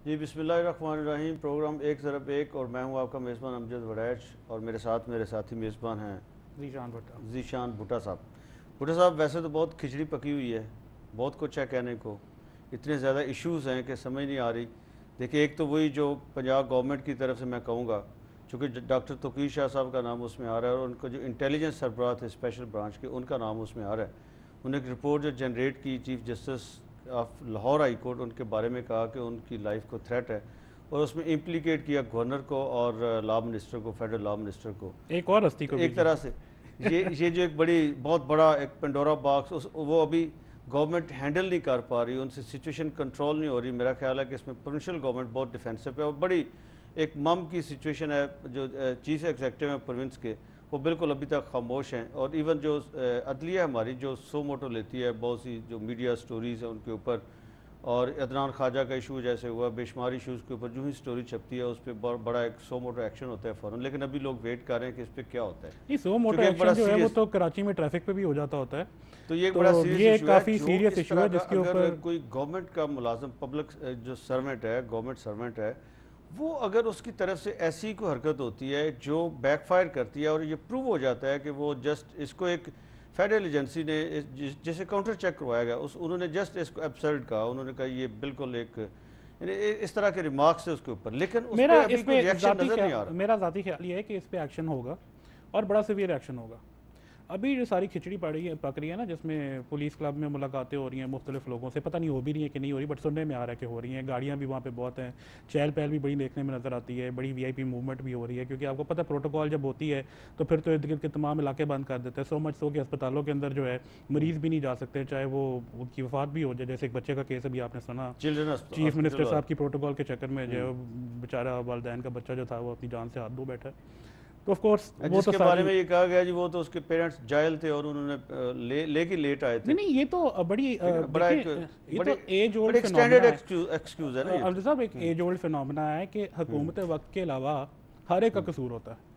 جی بسم اللہ الرحمن الرحیم، پروگرام ایک ضرب ایک، اور میں ہوں آپ کا میزبان امجد وڑیچ، اور میرے ساتھی میزبان ہیں ذیشان بھٹا صاحب۔ بھٹا صاحب، ویسے تو بہت کھچڑی پکی ہوئی ہے، بہت کچھ ہے کہنے کو، اتنے زیادہ ایشوز ہیں کہ سمجھ نہیں آ رہی۔ دیکھیں، ایک تو وہی جو پنجاب گورنمنٹ کی طرف سے میں کہوں گا، چونکہ ڈاکٹر توقیر شاہ صاحب کا نام اس میں آ رہا ہے، اور ان کو جو انٹیلیجنس سربراہ تھے اسپیشل برانچ کے، ان کا نام اس میں آ رہا ہے۔ انہوں نے ایک رپورٹ جو جنریٹ کی chief justice of Lahore high court, ان کے بارے میں کہا کہ ان کی لائف کو تھریٹ ہے، اور اس میں امپلیکیٹ کیا گورنر کو اور لا منسٹر کو، فیڈرل لا منسٹر کو، ایک اور ہستی کو ایک طرح سے یہ جو ایک بہت بڑا ایک پنڈورا باکس، وہ ابھی گورنمنٹ ہینڈل نہیں کر پا رہی، ان سے سچویشن کنٹرول نہیں ہو رہی۔ میرا خیال ہے کہ اس میں پروونشل گورنمنٹ بہت ڈیفینسو ہے، اور بڑی ایک مم کی سچویشن ہے۔ جو چیف ایگزیکٹو ہیں پروونس کے، وہ بالکل ابھی تک خاموش ہیں، اور ایون جو عدلیہ ہماری جو سو موٹو لیتی ہے، بہت سی جو میڈیا سٹوریز ہیں ان کے اوپر، اور عدنان خواجہ کا ایشو جیسے ہوا، بے شمار ایشوز کے اوپر جو ہی سٹوری چھپتی ہے اس پہ بڑا ایک سو موٹو ایکشن ہوتا ہے فوراً، لیکن ابھی لوگ ویٹ کر رہے ہیں کہ اس پہ کیا ہوتا ہے۔ یہ سو موٹو ایکشن جو ہے وہ تو کراچی میں ٹریفک پہ بھی ہو جاتا ہوتا ہے، تو یہ ایک بڑا سیریس ایشو ہے، کافی سیریس ایشو ہے جس کے اوپر اگر کوئی گورنمنٹ کا ملازم، پبلک جو سرونٹ ہے، گورنمنٹ سرونٹ ہے، وہ اگر اس کی طرف سے ایسی کوئی حرکت ہوتی ہے جو بیک فائر کرتی ہے، اور یہ پروو ہو جاتا ہے کہ وہ جسٹ اس کو ایک فیڈرل ایجنسی نے جسے کاؤنٹر چیک کروایا گیا، انہوں نے جسٹ اس کو ایبسرڈ کہا، انہوں نے کہا یہ بالکل ایک اس طرح کے ریمارکس ہے اس کے اوپر، لیکن اس پہ ابھی کوئی ریاکشن نظر نہیں آ رہا۔ میرا ذاتی خیال یہ ہے کہ اس پہ ایکشن ہوگا، اور بڑا سیویئر ایکشن ہوگا۔ ابھی جو ساری کھچڑی پک رہی ہے نا، جس میں پولیس کلب میں ملاقاتیں ہو رہی ہیں مختلف لوگوں سے، پتہ نہیں ہو بھی رہی ہیں کہ نہیں ہو رہی، بٹ سننے میں آ رہا ہے کہ ہو رہی ہیں، گاڑیاں بھی وہاں پہ بہت ہیں، چہل پہل بھی بڑی دیکھنے میں نظر آتی ہے، بڑی وی آئی پی موومنٹ بھی ہو رہی ہے، کیونکہ آپ کو پتہ پروٹوکول جب ہوتی ہے تو پھر تو ارد گرد کے تمام علاقے بند کر دیتے ہیں، سو مچ سو کہ اسپتالوں کے اندر جو ہے مریض بھی نہیں جا سکتے، چاہے وہ ان کی وفات بھی ہو جائے، جیسے ایک بچے کا کیس ابھی آپ نے سنا، چیف منسٹر صاحب کی پروٹوکول کے چکر میں جو بیچارہ والدین کا بچہ جو تھا وہ اپنی جان سے ہاتھ دھو بیٹھا ہے۔ تو آف کورس جس کے بارے میں یہ کہا گیا جی وہ تو اس کے پیرنٹس جائل تھے، اور انہوں نے لے کے لیٹ آئے تھے۔ نہیں، یہ تو بڑی ایج اولڈ ایکسٹینڈڈ ایکسکیوز ہے نا، عبد صاحب ایک ایج اولڈ فینومینا ہے کہ حکومت وقت کے علاوہ ہر ایک کا قصور ہوتا ہے،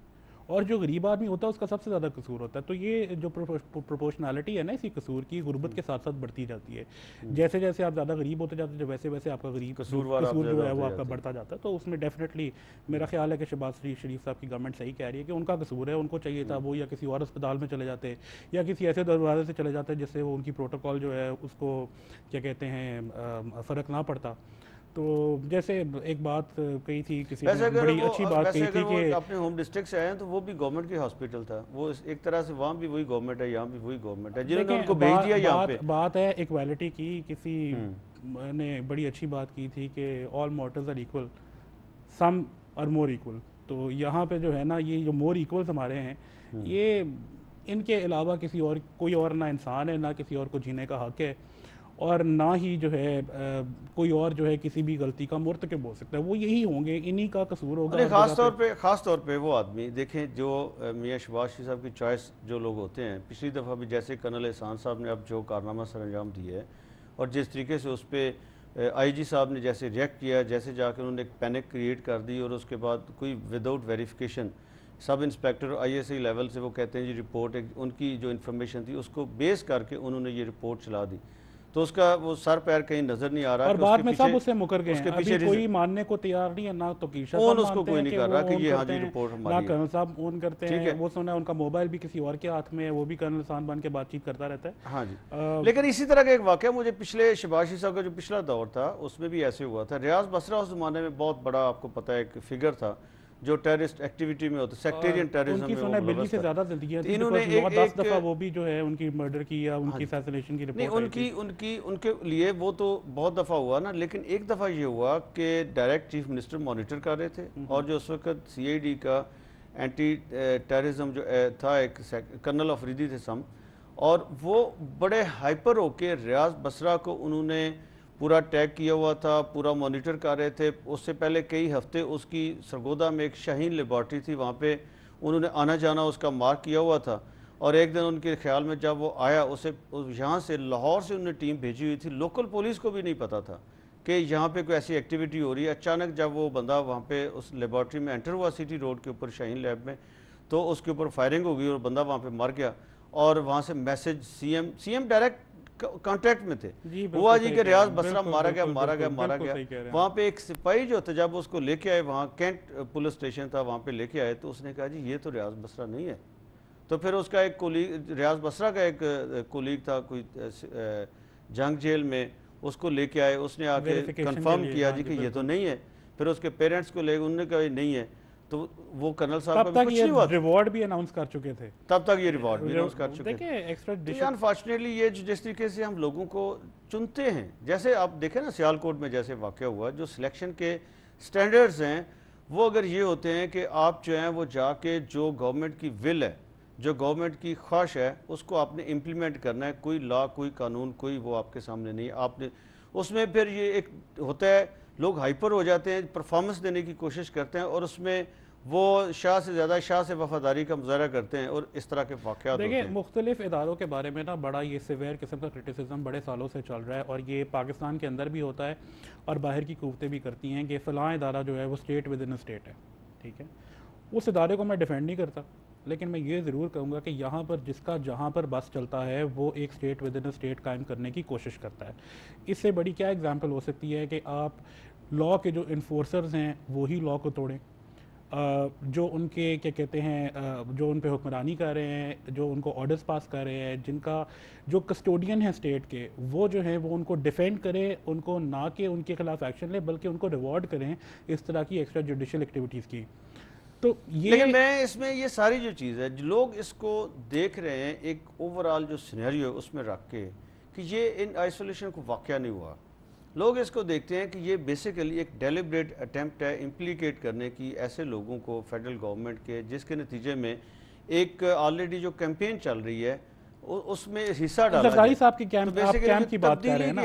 اور جو غریب آدمی ہوتا ہے اس کا سب سے زیادہ قصور ہوتا ہے۔ تو یہ جو پروپورشنالٹی ہے نا اسی قصور کی، غربت کے ساتھ ساتھ بڑھتی جاتی ہے، جیسے جیسے آپ زیادہ غریب ہوتے جاتے ہیں ویسے ویسے آپ کا غریب قصور جو ہے وہ آپ کا بڑھتا جاتا ہے۔ تو اس میں ڈیفینیٹلی میرا خیال ہے کہ شہباز شریف صاحب کی گورنمنٹ صحیح کہہ رہی ہے کہ ان کا قصور ہے، ان کو چاہیے تھا وہ یا کسی اور اسپتال میں چلے جاتے، یا کسی ایسے دروازے سے چلے جاتے جس سے وہ ان کی پروٹوکول جو ہے اس کو کیا کہتے ہیں فرق نہ پڑتا۔ تو جیسے ایک بات کہی تھی، کسی نے بڑی اچھی بات کہی تھی کہ اپنے ہوم ڈسٹرکٹ سے آئے ہیں تو وہ بھی گورنمنٹ کی ہاسپٹل تھا، وہ ایک طرح سے وہاں بھی وہی گورنمنٹ ہے، یہاں بھی وہی گورنمنٹ ہے، جنہوں نے ان کو بھیج دیا یہاں پہ۔ بات ہے ایکویلٹی کی، کسی نے بڑی اچھی بات کی تھی کہ all mortals are equal, some are more equal. تو یہاں پہ جو ہے نا یہ جو مور ایکولز ہمارے ہیں، یہ ان کے علاوہ کسی اور کوئی اور نہ انسان ہے، نہ کسی اور کو جینے کا حق ہے، اور نہ ہی جو ہے کوئی اور جو ہے کسی بھی غلطی کا مرتکب ہو سکتا ہے، وہ یہی ہوں گے، انہی کا قصور ہوگا۔ خاص طور پہ وہ آدمی دیکھیں جو میاں شہباز شریف صاحب کی چوائس جو لوگ ہوتے ہیں، پچھلی دفعہ بھی جیسے کرنل احسان صاحب نے اب جو کارنامہ سر انجام دیے ہے، اور جس طریقے سے اس پہ آئی جی صاحب نے جیسے ریئیکٹ کیا، جیسے جا کے انہوں نے ایک پینک کریٹ کر دی، اور اس کے بعد کوئی without verification sub inspector I S I level سے وہ کہتے ہیں جی رپورٹ، ان کی جو انفارمیشن تھی اس کو بیس کر کے انہوں نے یہ رپورٹ چلا دی، تو اس کا وہ سر پیر کہیں نظر نہیں آ رہا، اور بعد میں سب اس سے مکر گئے ہیں، ابھی کوئی ماننے کو تیار نہیں ہے، نہ تو کیشا صاحب مانتے ہیں کہ وہ اون کرتے ہیں، نہ کرنل صاحب اون کرتے ہیں، وہ سنا ہے ان کا موبائل بھی کسی اور کے ہاتھ میں ہے، وہ بھی کرنل صاحب بن کے بات چیت کرتا رہتا ہے۔ ہاں جی، لیکن اسی طرح کا ایک واقعہ مجھے پچھلے شہباز شریف صاحب کا جو پچھلا دور تھا اس میں بھی ایسے ہوا تھا۔ ریاض بصرہ اس زمانے میں بہت بڑا آپ کو پتہ ہے ایک فگر تھا جو ٹیررسٹ ایکٹیویٹی میں ہوتا ہے، سیکٹیرین ٹیررزم میں وہ ملوث تھا۔ زیادہ زندگیاں تھیں، انہوں نے 10 دفعہ وہ بھی جو ہے ان کی مرڈر کی یا ان کی اسیسینیشن کی رپورٹ آئی تھی۔ ان کے لیے وہ تو بہت دفعہ ہوا نا، لیکن ایک دفعہ یہ ہوا کہ ڈائریکٹ چیف منسٹر مانیٹر کر رہے تھے، اور جو اس وقت سی آئی ڈی کا اینٹی ٹیررزم جو تھا ایک کرنل افریدی تھے سم، اور وہ بڑے ہائپر ہو کے ریاض بصرہ کو انہوں نے پورا ٹیگ کیا ہوا تھا، پورا مانیٹر کر رہے تھے۔ اس سے پہلے کئی ہفتے اس کی سرگودا میں ایک شاہین لیبارٹری تھی، وہاں پہ انہوں نے آنا جانا اس کا مارک کیا ہوا تھا، اور ایک دن ان کے خیال میں جب وہ آیا، اسے یہاں سے لاہور سے انہوں نے ٹیم بھیجی ہوئی تھی، لوکل پولیس کو بھی نہیں پتا تھا کہ یہاں پہ کوئی ایسی ایکٹیویٹی ہو رہی ہے۔ اچانک جب وہ بندہ وہاں پہ اس لیبارٹری میں انٹر ہوا سٹی روڈ کے اوپر شاہین لیب میں، تو اس کے اوپر فائرنگ ہو گئی اور بندہ وہاں پہ مر گیا، اور وہاں سے message C M direct contact میں تھے. ہوا جی کہ ریاض بسرا مارا گیا. وہاں پہ ایک سپاہی جو تھا جب اس کو لے کے آئے, وہاں کینٹ پولیس اسٹیشن تھا, وہاں پہ لے کے آئے تو اس نے کہا جی یہ تو ریاض بسرا نہیں ہے. تو پھر اس کا ایک کولیگ, ریاض بسرا کا ایک کولیگ تھا کوئی جنگ جیل میں, اس کو لے کے آئے, اس نے آ کے کنفرم کیا جی کہ یہ تو نہیں ہے. پھر اس کے پیرنٹس کو لے گئے, انہوں نے کہا یہ نہیں ہے. تو وہ کرنل صاحب کا کچھ نہیں ہوا, ریوارڈ بھی اناؤنس کر چکے تھے, تب تک یہ ریوارڈ بھی اناؤنس کر چکے تھے. انفارچونیٹلی یہ جس طریقے سے ہم لوگوں کو چنتے ہیں, جیسے آپ دیکھیں نا سیالکوٹ میں جیسے واقعہ ہوا, جو سلیکشن کے سٹینڈرڈز ہیں وہ اگر یہ ہوتے ہیں کہ آپ جو ہیں وہ جا کے جو گورنمنٹ کی ول ہے, جو گورنمنٹ کی خواہش ہے, اس کو آپ نے امپلیمنٹ کرنا ہے. کوئی لا, کوئی قانون, کوئی وہ آپ کے سامنے نہیں. آپ نے اس میں پھر یہ ایک ہوتا ہے, لوگ ہائپر ہو جاتے ہیں, پرفارمنس دینے کی کوشش کرتے ہیں, اور اس میں وہ شاہ سے زیادہ شاہ سے وفاداری کا مظاہرہ کرتے ہیں, اور اس طرح کے واقعات ہوتے ہیں. دیکھیں مختلف اداروں کے بارے میں نا بڑا یہ سیویئر قسم کا کرٹیسزم بڑے سالوں سے چل رہا ہے, اور یہ پاکستان کے اندر بھی ہوتا ہے اور باہر کی قوتیں بھی کرتی ہیں کہ فلاں ادارہ جو ہے وہ اسٹیٹ ود ان اسٹیٹ ہے. ٹھیک ہے, اس ادارے کو میں ڈیفینڈ نہیں کرتا, لیکن میں یہ ضرور کہوں گا کہ یہاں پر جس کا جہاں پر بس چلتا ہے وہ ایک اسٹیٹ ود ان اسٹیٹ قائم کرنے کی کوشش کرتا ہے. اس سے بڑی کیا ایگزامپل ہو سکتی ہے کہ آپ لاء کے جو انفورسرز ہیں وہی لاء کو توڑیں, جو ان کے کیا کہتے ہیں جو ان پہ حکمرانی کر رہے ہیں, جو ان کو آرڈرز پاس کر رہے ہیں, جن کا جو کسٹوڈین ہیں اسٹیٹ کے, وہ جو ہیں وہ ان کو ڈیفینڈ کریں, ان کو نہ کہ ان کے خلاف ایکشن لیں بلکہ ان کو ریوارڈ کریں اس طرح کی ایکسٹرا جوڈیشل ایکٹیویٹیز کی. تو یہ لیکن میں اس میں یہ ساری جو چیز ہے, لوگ اس کو دیکھ رہے ہیں ایک اوورآل جو سینیریو ہے اس میں رکھ کے کہ یہ ان آئسولیشن کو واقعہ نہیں ہوا. لوگ اس کو دیکھتے ہیں کہ یہ بیسیکلی ایک ڈیلیبریٹ اٹیمپٹ ہے امپلیکیٹ کرنے کی ایسے لوگوں کو فیڈرل گورنمنٹ کے, جس کے نتیجے میں ایک آلریڈی جو کیمپین چل رہی ہے اس میں حصہ ڈالا زرداری صاحب کی کیمپ کی بات کر رہے ہیں نا,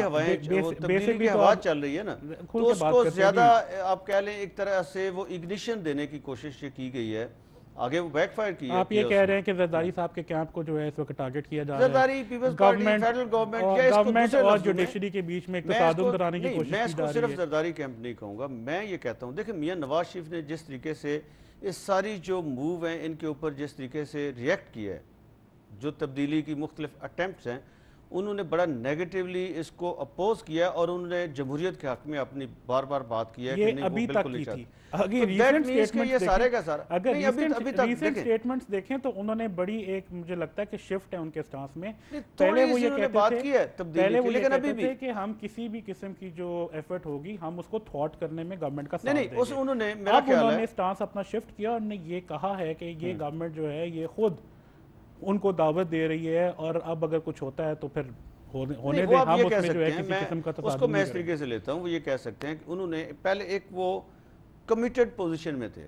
تبدیلی کی ہوا چل رہی ہے نا, تو اس کو زیادہ آپ کہہ لیں ایک طرح سے وہ اگنیشن دینے کی کوشش کی گئی ہے, آگے وہ بیک فائر کی ہے. آپ یہ کہہ رہے ہیں کہ زرداری صاحب کے کیمپ کو جو ہے اس وقت ٹارگٹ کیا جا رہا ہے, زرداری پیپلز پارٹی, فیڈرل گورنمنٹ اور جوڈیشری کے بیچ میں تصادم کرانے کی کوشش کی جا رہی ہے. میں اس کو صرف زرداری کیمپ نہیں کہوں گا, میں یہ کہتا ہوں دیکھیں میاں نواز شریف نے جس طریقے سے اس ساری جو موو ہیں ان کے اوپر جس طریقے سے ریئیکٹ کیا ہے, جو تبدیلی کی مختلف اٹیمپٹس ہیں, انہوں نے بڑا نیگیٹیولی اس کو اپوز کیا, اور انہوں نے جمہوریت کے حق میں اپنی بار بار بات کی ہے کہ نہیں وہ بالکل نہیں چاہتے. اگر ریسنٹ سٹیٹمنٹس دیکھیں تو انہوں نے بڑی ایک مجھے لگتا ہے کہ شفٹ ہے ان کے سٹانس میں. پہلے وہ یہ کہتے تھے کہ ہم کسی بھی قسم کی جو ایفرٹ ہوگی ہم اس کو تھوٹ کرنے میں گورنمنٹ کا ساتھ دیں گے. اب انہوں نے سٹانس اپنا شفٹ کیا اور نے یہ کہا ہے کہ یہ گورنمنٹ جو ہے یہ خود ان کو دعوت دے رہی ہے, اور اب اگر کچھ ہوتا ہے تو پھر ہونے دیں, ہم اس میں جو ہے کسی قسم کا تصادم نہیں. اس کو میں اس طریقے سے لیتا ہوں, وہ یہ کہہ سکتے ہیں کہ انہوں نے پہلے ایک وہ کمیٹڈ پوزیشن میں تھے,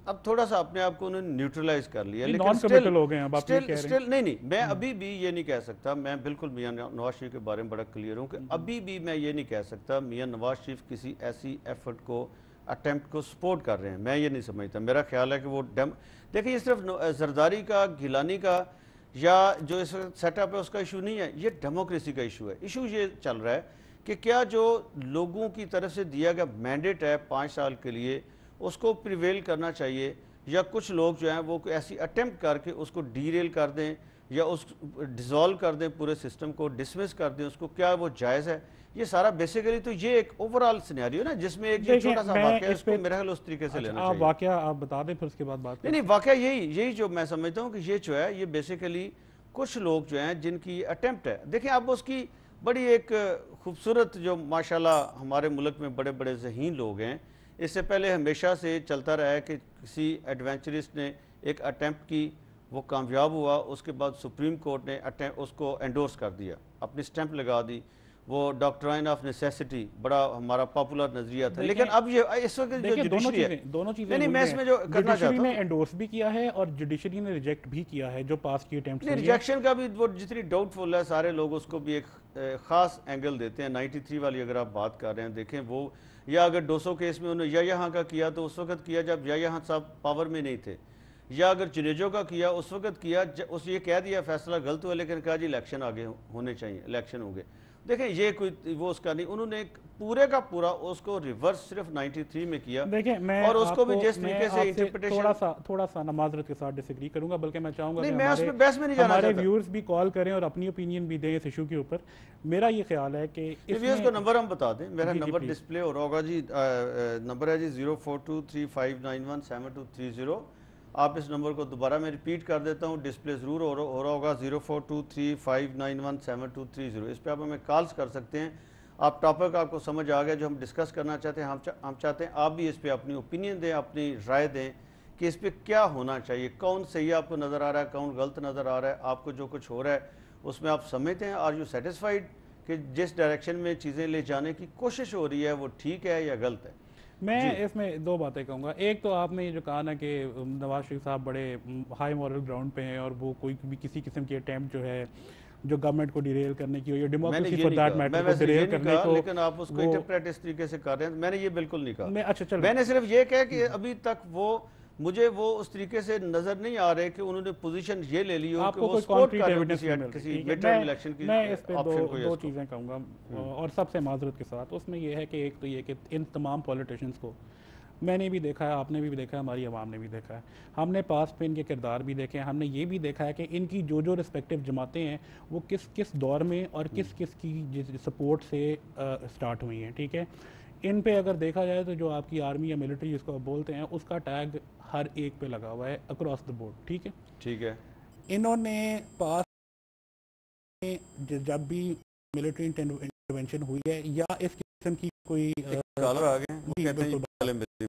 اب تھوڑا سا اپنے آپ کو انہوں نے نیوٹرلائز کر لیا, لیکن سٹل نہیں, میں ابھی بھی یہ نہیں کہہ سکتا, میں بالکل میاں نواز شریف کے بارے میں بڑا کلیئر ہوں کہ ابھی بھی میں یہ نہیں کہہ سکتا میاں نواز شریف کسی ایسی ایفرٹ کو اٹیمپٹ کو سپورٹ کر رہے ہیں. میں یہ نہیں سمجھتا, میرا خیال ہے کہ وہ دیکھیں یہ صرف زرداری کا, گیلانی کا یا جو اس سیٹ اپ ہے اس کا ایشو نہیں ہے, یہ ڈیموکریسی کا ایشو ہے. ایشو یہ چل رہا ہے کہ کیا جو لوگوں کی طرف سے دیا گیا مینڈیٹ ہے 5 سال کے لیے اس کو پریویل کرنا چاہیے, یا کچھ لوگ جو ہیں وہ ایسی اٹیمپٹ کر کے اس کو ڈیریل کر دیں یا اس ڈیزالو کر دیں, پورے سسٹم کو ڈسمس کر دیں اس کو, کیا وہ جائز ہے؟ یہ سارا بیسیکلی تو یہ ایک اوورآل سینیریو نا جس میں ایک چھوٹا سا واقعہ ہے, اس کو میرا خیال اس طریقے سے لینا چاہیے. واقعہ آپ بتا دیں پھر اس کے بعد بات نہیں, واقعہ یہی جو میں سمجھتا ہوں کہ یہ جو ہے یہ بیسیکلی کچھ لوگ جو ہیں جن کی اٹیمپٹ ہے. دیکھیں اب اس کی بڑی ایک خوبصورت جو ماشاءاللہ ہمارے ملک میں بڑے بڑے ذہین لوگ ہیں, اس سے پہلے ہمیشہ سے چلتا رہا ہے کہ کسی ایڈونچرسٹ نے ایک اٹیمپٹ کی, وہ کامیاب ہوا, اس کے بعد سپریم کورٹ نے اس کو انڈورس کر دیا, اپنی سٹیمپ لگا دی, وہ ڈاکٹرائن آف نیسیسٹی بڑا ہمارا پاپولر نظریہ تھا. لیکن اب یہ اس وقت جو جوڈیشری ہے, دونوں چیزیں میں اس میں جو کرنا چاہتا ہوں, نے انڈورس بھی کیا ہے اور جوڈیشری نے ریجیکٹ بھی کیا ہے جو پاس کی اٹیمپٹس. نہیں, ریجیکشن کا بھی وہ جتنی ڈاؤٹ فل ہے, سارے لوگ اس کو بھی ایک خاص اینگل دیتے ہیں. 93 والی اگر آپ بات کر رہے ہیں, دیکھیں وہ, یا اگر 200 کیس میں انہوں نے یہاں کا کیا تو اس وقت کیا جب یہاں صاحب پاور میں نہیں تھے, یا اگر جنیجو کا کیا اس وقت کیا اس یہ کہہ دیا فیصلہ غلط ہوا, لیکن کہا جی الیکشن آگے ہونے چاہیے, الیکشن ہوں گے. دیکھیں یہ کوئی وہ اس کا نہیں، انہوں نے پورے کا پورا اس کو ریورس صرف 93 میں کیا، دیکھیں میں اور اس کو بھی آپ جس طریقے سے انٹرپریٹیشن تھوڑا سا معذرت کے ساتھ ڈس ایگری کروں گا، بلکہ میں چاہوں گا نہیں، کہ میں اس میں بحث میں نہیں جانا ہمارے چاہتا، ویورز بھی کال کریں اور اپنی اوپینین بھی دیں اس ایشو کے اوپر. میرا یہ خیال ہے کہ ویورز کو نمبر ہم بتا دیں، میرا نمبر ڈسپلے ہو رہا ہوگا جی، نمبر ہے جی 042359172330. آپ اس نمبر کو دوبارہ میں ریپیٹ کر دیتا ہوں، ڈسپلے ضرور ہو رہا ہوگا 042359172330. اس پہ آپ ہمیں کالز کر سکتے ہیں. آپ ٹاپک آپ کو سمجھ آ گیا جو ہم ڈسکس کرنا چاہتے ہیں، ہم چاہتے ہیں آپ بھی اس پہ اپنی اوپینین دیں، اپنی رائے دیں کہ اس پہ کیا ہونا چاہیے، کون صحیح آپ کو نظر آ رہا ہے، کون غلط نظر آ رہا ہے، آپ کو جو کچھ ہو رہا ہے اس میں آپ سمجھتے ہیں، آر یو سیٹسفائیڈ کہ جس ڈائریکشن میں چیزیں لے جانے کی کوشش ہو رہی ہے وہ ٹھیک ہے یا غلط ہے. میں اس میں دو باتیں کہوں گا. ایک تو آپ نے یہ جو کہا نا کہ نواز شریف صاحب بڑے ہائی مورل گراؤنڈ پہ ہیں اور وہ کوئی بھی کسی قسم کی اٹیمپٹ جو ہے جو گورنمنٹ کو ڈیریل کرنے کی ہو یا ڈیموکریسی فار دیٹ میٹر کو ڈیریل کرنے کو، لیکن آپ اس کو انٹرپریٹ اس طریقے سے کر رہے ہیں، میں نے یہ بالکل نہیں کہا. اچھا چلو، میں نے صرف یہ کہا کہ ابھی تک مجھے وہ اس طریقے سے نظر نہیں آ رہے کہ انہوں نے پوزیشن یہ لے لی ہو کہ وہ سپورٹ کر رہے ہو کسی میڈ ٹرم الیکشن کی. میں اس پہ دو چیزیں کہوں گا اور سب سے معذرت کے ساتھ. اس میں یہ ہے کہ ایک تو یہ کہ ان تمام پولیٹیشنز کو میں نے بھی دیکھا ہے، آپ نے بھی دیکھا ہے، ہماری عوام نے بھی دیکھا ہے، ہم نے پاس پہ ان کے کردار بھی دیکھے ہیں، ہم نے یہ بھی دیکھا ہے کہ ان کی جو رسپیکٹیو جماعتیں ہیں وہ کس دور میں اور کس کی سپورٹ سے سٹارٹ ہوئی ہیں. ٹھیک ہے، ان پہ اگر دیکھا جائے تو جو آپ کی آرمی یا ملٹری جس کو آپ بولتے ہیں اس کا ٹیگ ہر ایک پہ لگا ہوا ہے اکراس دا بورڈ. ٹھیک ہے، انہوں نے پاس جب بھی ملٹری انٹرونشن ہوئی ہے یا اس قسم کی کوئی